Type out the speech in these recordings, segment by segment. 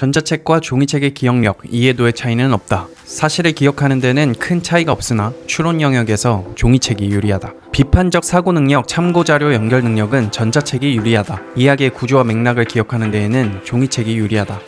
전자책과 종이책의 기억력, 이해도의 차이는 없다. 사실을 기억하는 데는 큰 차이가 없으나 추론 영역에서 종이책이 유리하다. 비판적 사고 능력, 참고 자료 연결 능력은 전자책이 유리하다. 이야기의 구조와 맥락을 기억하는 데에는 종이책이 유리하다.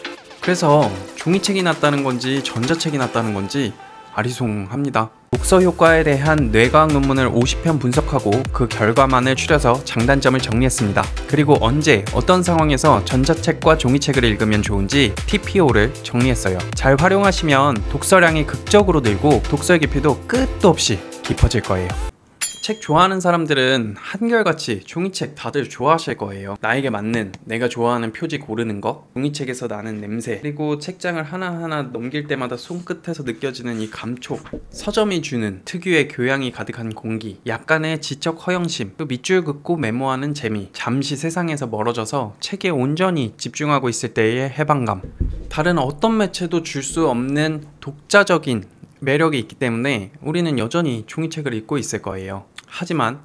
그래서 종이책이 낫다는 건지 전자책이 낫다는 건지 아리송합니다. 독서 효과에 대한 뇌과학 논문을 50편 분석하고 그 결과만을 추려서 장단점을 정리했습니다. 그리고 언제 어떤 상황에서 전자책과 종이책을 읽으면 좋은지 TPO를 정리했어요. 잘 활용하시면 독서량이 극적으로 늘고 독서의 깊이도 끝도 없이 깊어질 거예요. 책 좋아하는 사람들은 한결같이 종이책 다들 좋아하실 거예요. 나에게 맞는, 내가 좋아하는 표지 고르는 거, 종이책에서 나는 냄새, 그리고 책장을 하나하나 넘길 때마다 손끝에서 느껴지는 이 감촉, 서점이 주는 특유의 교양이 가득한 공기, 약간의 지적 허영심, 또 밑줄 긋고 메모하는 재미, 잠시 세상에서 멀어져서 책에 온전히 집중하고 있을 때의 해방감, 다른 어떤 매체도 줄 수 없는 독자적인 매력이 있기 때문에 우리는 여전히 종이책을 읽고 있을 거예요. 하지만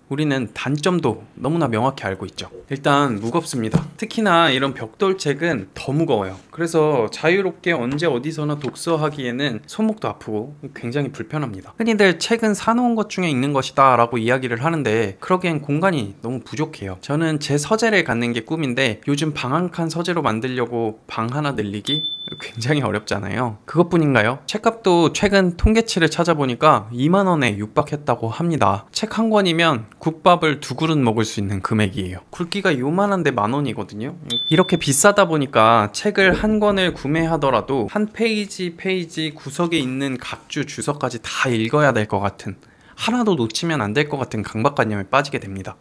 우리는 단점도 너무나 명확히 알고 있죠. 일단 무겁습니다. 특히나 이런 벽돌책은 더 무거워요. 그래서 자유롭게 언제 어디서나 독서하기에는 손목도 아프고 굉장히 불편합니다. 흔히들 책은 사놓은 것 중에 읽는 것이다 라고 이야기를 하는데 그러기엔 공간이 너무 부족해요. 저는 제 서재를 갖는 게 꿈인데 요즘 방 한 칸 서재로 만들려고 방 하나 늘리기? 굉장히 어렵잖아요. 그것뿐인가요? 책값도 최근 통계치를 찾아보니까 2만원에 육박했다고 합니다. 책 한 권이면 국밥을 2그릇 먹을 수 있는 금액이에요. 굵기가 요만한데 10,000원이거든요. 이렇게 비싸다 보니까 책을 한 권을 구매하더라도 한 페이지 구석에 있는 각주 주석까지 다 읽어야 될 것 같은, 하나도 놓치면 안 될 것 같은 강박관념에 빠지게 됩니다.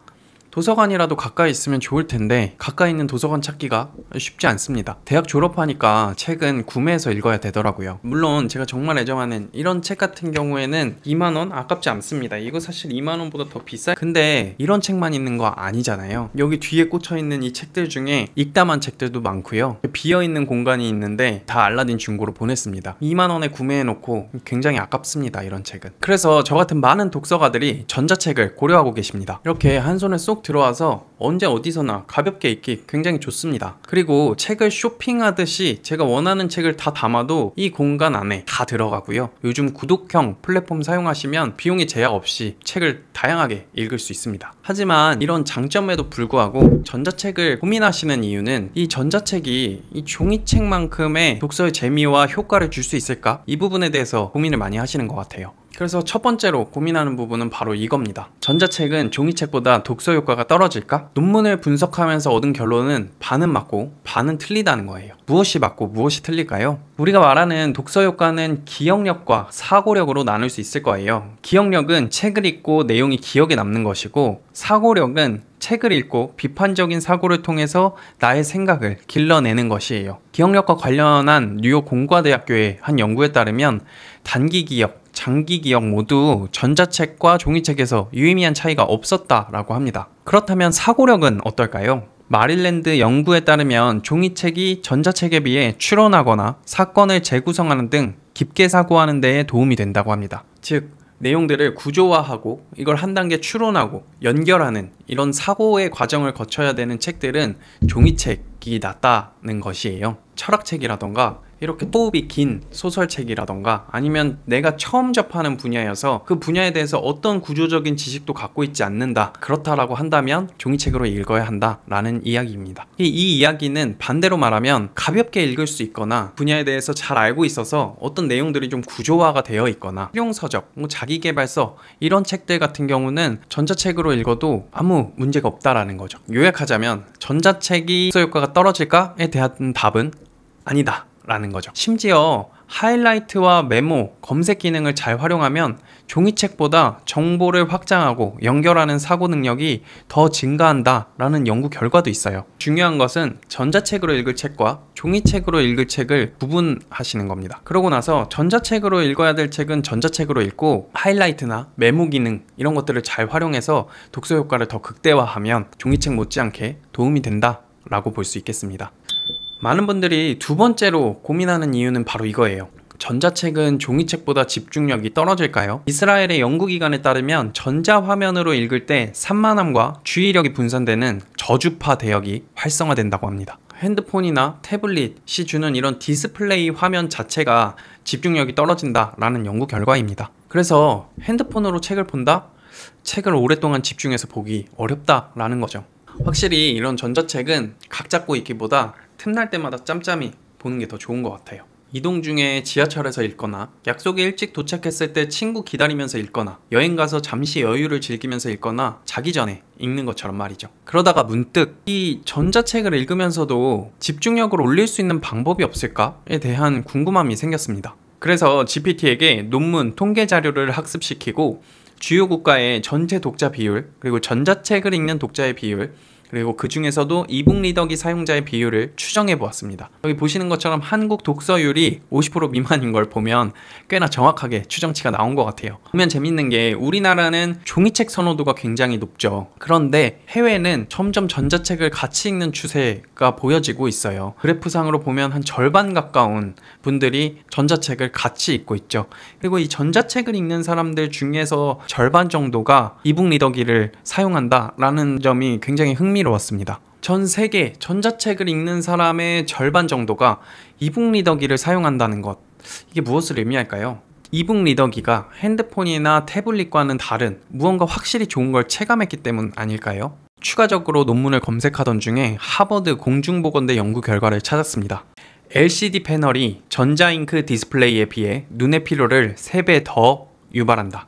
도서관이라도 가까이 있으면 좋을 텐데 가까이 있는 도서관 찾기가 쉽지 않습니다. 대학 졸업하니까 책은 구매해서 읽어야 되더라고요. 물론 제가 정말 애정하는 이런 책 같은 경우에는 2만원 아깝지 않습니다. 이거 사실 2만원보다 더 비싸. 근데 이런 책만 있는 거 아니잖아요. 여기 뒤에 꽂혀있는 이 책들 중에 읽다만 책들도 많고요. 비어있는 공간이 있는데 다 알라딘 중고로 보냈습니다. 2만원에 구매해놓고 굉장히 아깝습니다. 이런 책은. 그래서 저 같은 많은 독서가들이 전자책을 고려하고 계십니다. 이렇게 한 손에 쏙 들어와서 언제 어디서나 가볍게 읽기 굉장히 좋습니다. 그리고 책을 쇼핑하듯이 제가 원하는 책을 다 담아도 이 공간 안에 다 들어가고요. 요즘 구독형 플랫폼 사용하시면 비용이 제약 없이 책을 다양하게 읽을 수 있습니다. 하지만 이런 장점에도 불구하고 전자책을 고민하시는 이유는 이 전자책이 이 종이책만큼의 독서의 재미와 효과를 줄 수 있을까? 이 부분에 대해서 고민을 많이 하시는 것 같아요. 그래서 첫 번째로 고민하는 부분은 바로 이겁니다. 전자책은 종이책보다 독서 효과가 떨어질까? 논문을 분석하면서 얻은 결론은 반은 맞고 반은 틀리다는 거예요. 무엇이 맞고 무엇이 틀릴까요? 우리가 말하는 독서 효과는 기억력과 사고력으로 나눌 수 있을 거예요. 기억력은 책을 읽고 내용이 기억에 남는 것이고, 사고력은 책을 읽고 비판적인 사고를 통해서 나의 생각을 길러내는 것이에요. 기억력과 관련한 뉴욕 공과대학교의 한 연구에 따르면 단기 기억, 장기 기억 모두 전자책과 종이책에서 유의미한 차이가 없었다라고 합니다. 그렇다면 사고력은 어떨까요? 마릴랜드 연구에 따르면 종이책이 전자책에 비해 추론하거나 사건을 재구성하는 등 깊게 사고하는 데에 도움이 된다고 합니다. 즉, 내용들을 구조화하고 이걸 한 단계 추론하고 연결하는 이런 사고의 과정을 거쳐야 되는 책들은 종이책이 낫다는 것이에요. 철학책이라던가 이렇게 호흡이 긴 소설책이라던가 아니면 내가 처음 접하는 분야여서 그 분야에 대해서 어떤 구조적인 지식도 갖고 있지 않는다, 그렇다라고 한다면 종이책으로 읽어야 한다라는 이야기입니다. 이 이야기는 반대로 말하면 가볍게 읽을 수 있거나 분야에 대해서 잘 알고 있어서 어떤 내용들이 좀 구조화가 되어 있거나 실용서적, 자기계발서 이런 책들 같은 경우는 전자책으로 읽어도 아무 문제가 없다라는 거죠. 요약하자면 전자책이 독서 효과가 떨어질까에 대한 답은 아니다 라는 거죠. 심지어 하이라이트와 메모, 검색 기능을 잘 활용하면 종이책보다 정보를 확장하고 연결하는 사고 능력이 더 증가한다 라는 연구 결과도 있어요. 중요한 것은 전자책으로 읽을 책과 종이책으로 읽을 책을 구분하시는 겁니다. 그러고 나서 전자책으로 읽어야 될 책은 전자책으로 읽고 하이라이트나 메모 기능 이런 것들을 잘 활용해서 독서 효과를 더 극대화하면 종이책 못지않게 도움이 된다 라고 볼 수 있겠습니다. 많은 분들이 두 번째로 고민하는 이유는 바로 이거예요. 전자책은 종이책보다 집중력이 떨어질까요? 이스라엘의 연구기관에 따르면 전자화면으로 읽을 때 산만함과 주의력이 분산되는 저주파 대역이 활성화된다고 합니다. 핸드폰이나 태블릿이 주는 이런 디스플레이 화면 자체가 집중력이 떨어진다라는 연구 결과입니다. 그래서 핸드폰으로 책을 본다? 책을 오랫동안 집중해서 보기 어렵다라는 거죠. 확실히 이런 전자책은 각 잡고 읽기보다 틈날 때마다 짬짬이 보는 게 더 좋은 것 같아요. 이동 중에 지하철에서 읽거나 약속에 일찍 도착했을 때 친구 기다리면서 읽거나 여행 가서 잠시 여유를 즐기면서 읽거나 자기 전에 읽는 것처럼 말이죠. 그러다가 문득 이 전자책을 읽으면서도 집중력을 올릴 수 있는 방법이 없을까에 대한 궁금함이 생겼습니다. 그래서 GPT에게 논문, 통계 자료를 학습시키고 주요 국가의 전체 독자 비율, 그리고 전자책을 읽는 독자의 비율, 그리고 그 중에서도 이북 리더기 사용자의 비율을 추정해 보았습니다. 여기 보시는 것처럼 한국 독서율이 50% 미만인 걸 보면 꽤나 정확하게 추정치가 나온 것 같아요. 보면 재밌는 게 우리나라는 종이책 선호도가 굉장히 높죠. 그런데 해외는 점점 전자책을 같이 읽는 추세가 보여지고 있어요. 그래프상으로 보면 한 절반 가까운 분들이 전자책을 같이 읽고 있죠. 그리고 이 전자책을 읽는 사람들 중에서 절반 정도가 이북 리더기를 사용한다라는 점이 굉장히 흥미로웠습니다. 전 세계 전자책을 읽는 사람의 절반 정도가 이북 리더기를 사용한다는 것, 이게 무엇을 의미할까요? 이북 리더기가 핸드폰이나 태블릿과는 다른 무언가 확실히 좋은 걸 체감했기 때문 아닐까요? 추가적으로 논문을 검색하던 중에 하버드 공중보건대 연구 결과를 찾았습니다. LCD 패널이 전자잉크 디스플레이에 비해 눈의 피로를 3배 더 유발한다.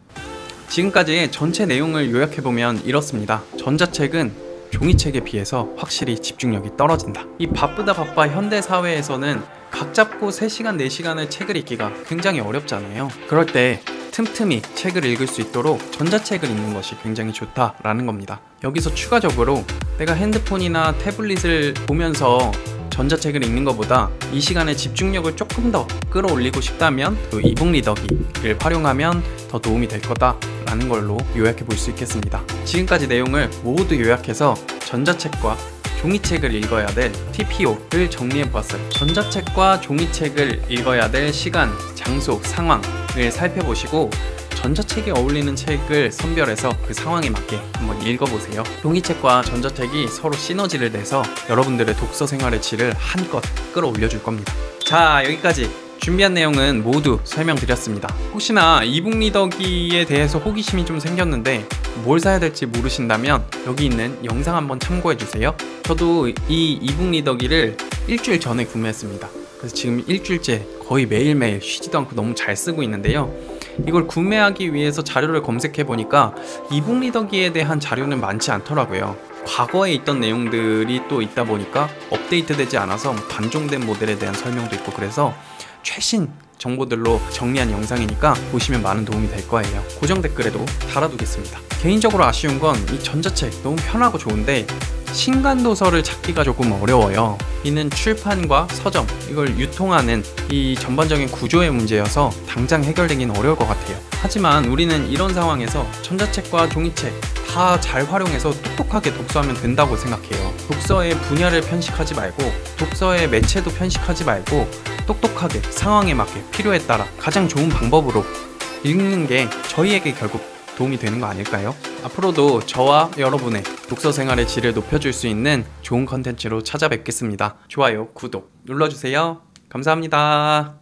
지금까지 전체 내용을 요약해보면 이렇습니다. 전자책은 종이책에 비해서 확실히 집중력이 떨어진다. 이 바쁘다 바빠 현대사회에서는 각 잡고 3시간, 4시간을 책을 읽기가 굉장히 어렵잖아요. 그럴 때 틈틈이 책을 읽을 수 있도록 전자책을 읽는 것이 굉장히 좋다라는 겁니다. 여기서 추가적으로 내가 핸드폰이나 태블릿을 보면서 전자책을 읽는 것보다 이 시간에 집중력을 조금 더 끌어올리고 싶다면 또 이북 리더기를 활용하면 더 도움이 될 거다라는 걸로 요약해 볼 수 있겠습니다. 지금까지 내용을 모두 요약해서 전자책과 종이책을 읽어야 될 TPO를 정리해 보았어요. 전자책과 종이책을 읽어야 될 시간, 장소, 상황을 살펴보시고 전자책에 어울리는 책을 선별해서 그 상황에 맞게 한번 읽어보세요. 종이책과 전자책이 서로 시너지를 내서 여러분들의 독서 생활의 질을 한껏 끌어올려 줄 겁니다. 자, 여기까지 준비한 내용은 모두 설명드렸습니다. 혹시나 이북 리더기에 대해서 호기심이 좀 생겼는데 뭘 사야 될지 모르신다면 여기 있는 영상 한번 참고해주세요. 저도 이 이북 리더기를 일주일 전에 구매했습니다. 그래서 지금 일주일째 거의 매일매일 쉬지도 않고 너무 잘 쓰고 있는데요. 이걸 구매하기 위해서 자료를 검색해 보니까 이북 리더기에 대한 자료는 많지 않더라고요. 과거에 있던 내용들이 또 있다 보니까 업데이트되지 않아서 단종된 모델에 대한 설명도 있고, 그래서 최신 정보들로 정리한 영상이니까 보시면 많은 도움이 될 거예요. 고정 댓글에도 달아두겠습니다. 개인적으로 아쉬운 건 이 전자책 너무 편하고 좋은데 신간도서를 찾기가 조금 어려워요. 이는 출판과 서점, 이걸 유통하는 이 전반적인 구조의 문제여서 당장 해결되긴 어려울 것 같아요. 하지만 우리는 이런 상황에서 전자책과 종이책 다 잘 활용해서 똑똑하게 독서하면 된다고 생각해요. 독서의 분야를 편식하지 말고, 독서의 매체도 편식하지 말고 똑똑하게 상황에 맞게 필요에 따라 가장 좋은 방법으로 읽는 게 저희에게 결국 도움이 되는 거 아닐까요? 앞으로도 저와 여러분의 독서 생활의 질을 높여줄 수 있는 좋은 컨텐츠로 찾아뵙겠습니다. 좋아요, 구독 눌러주세요. 감사합니다.